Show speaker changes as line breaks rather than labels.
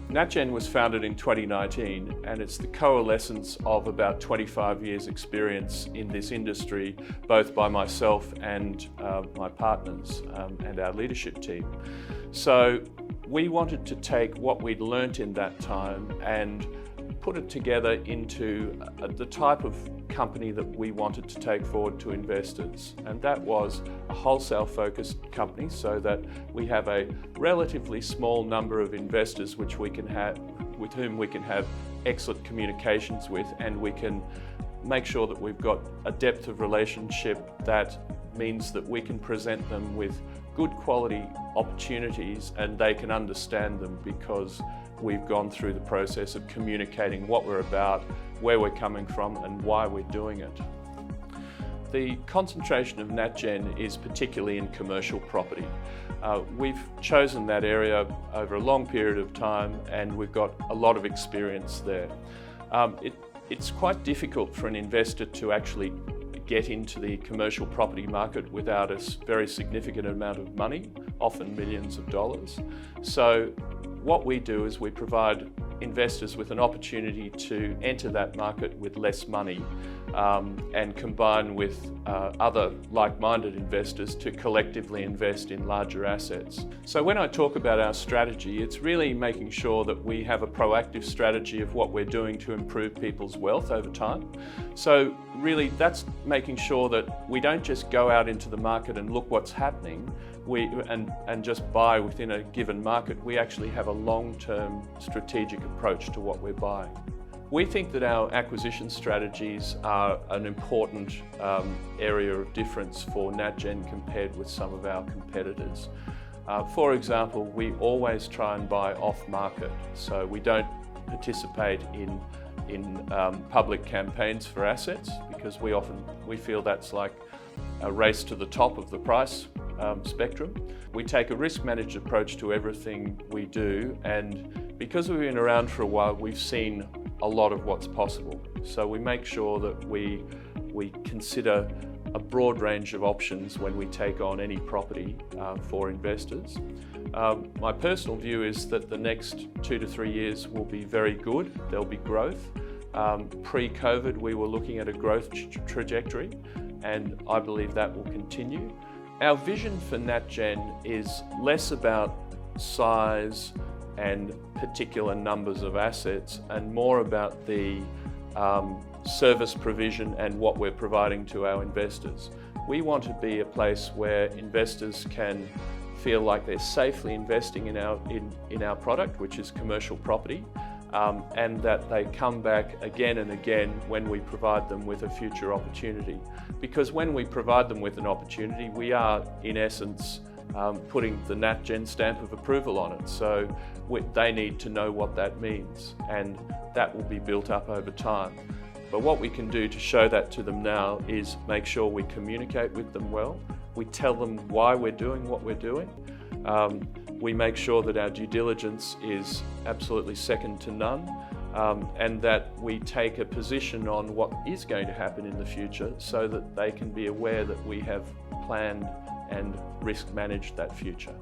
Natgen was founded in 2019 and it's the coalescence of about 25 years experience in this industry, both by myself and my partners and our leadership team. So we wanted to take what we'd learnt in that time and put it together into the type of company that we wanted to take forward to investors. And that was a wholesale focused company, so that we have a relatively small number of investors with whom we can have excellent communications with, and we can make sure that we've got a depth of relationship that means that we can present them with good quality opportunities and they can understand them because we've gone through the process of communicating what we're about, where we're coming from and why we're doing it. The concentration of Natgen is particularly in commercial property. We've chosen that area over a long period of time and we've got a lot of experience there. It's quite difficult for an investor to actually get into the commercial property market without a very significant amount of money, often millions of dollars. So what we do is we provide investors with an opportunity to enter that market with less money and combine with other like-minded investors to collectively invest in larger assets. So when I talk about our strategy, it's really making sure that we have a proactive strategy of what we're doing to improve people's wealth over time. So really that's making sure that we don't just go out into the market and look what's happening and just buy within a given market. We actually have a long-term strategic approach to what we're buying. We think that our acquisition strategies are an important area of difference for Natgen compared with some of our competitors. For example, we always try and buy off-market, so we don't participate in public campaigns for assets because we feel that's like a race to the top of the price spectrum. We take a risk-managed approach to everything we do, and because we've been around for a while, we've seen a lot of what's possible. So we make sure that we consider a broad range of options when we take on any property for investors. My personal view is that the next 2 to 3 years will be very good. There'll be growth. Pre-COVID, we were looking at a growth trajectory, and I believe that will continue. Our vision for Natgen is less about size and particular numbers of assets and more about the service provision and what we're providing to our investors. We want to be a place where investors can feel like they're safely investing in our product, which is commercial property, and that they come back again and again when we provide them with a future opportunity. Because when we provide them with an opportunity, we are in essence putting the Natgen stamp of approval on it. So they need to know what that means, and that will be built up over time. But what we can do to show that to them now is make sure we communicate with them well. We tell them why we're doing what we're doing. We make sure that our due diligence is absolutely second to none, and that we take a position on what is going to happen in the future so that they can be aware that we have planned and risk managed that future.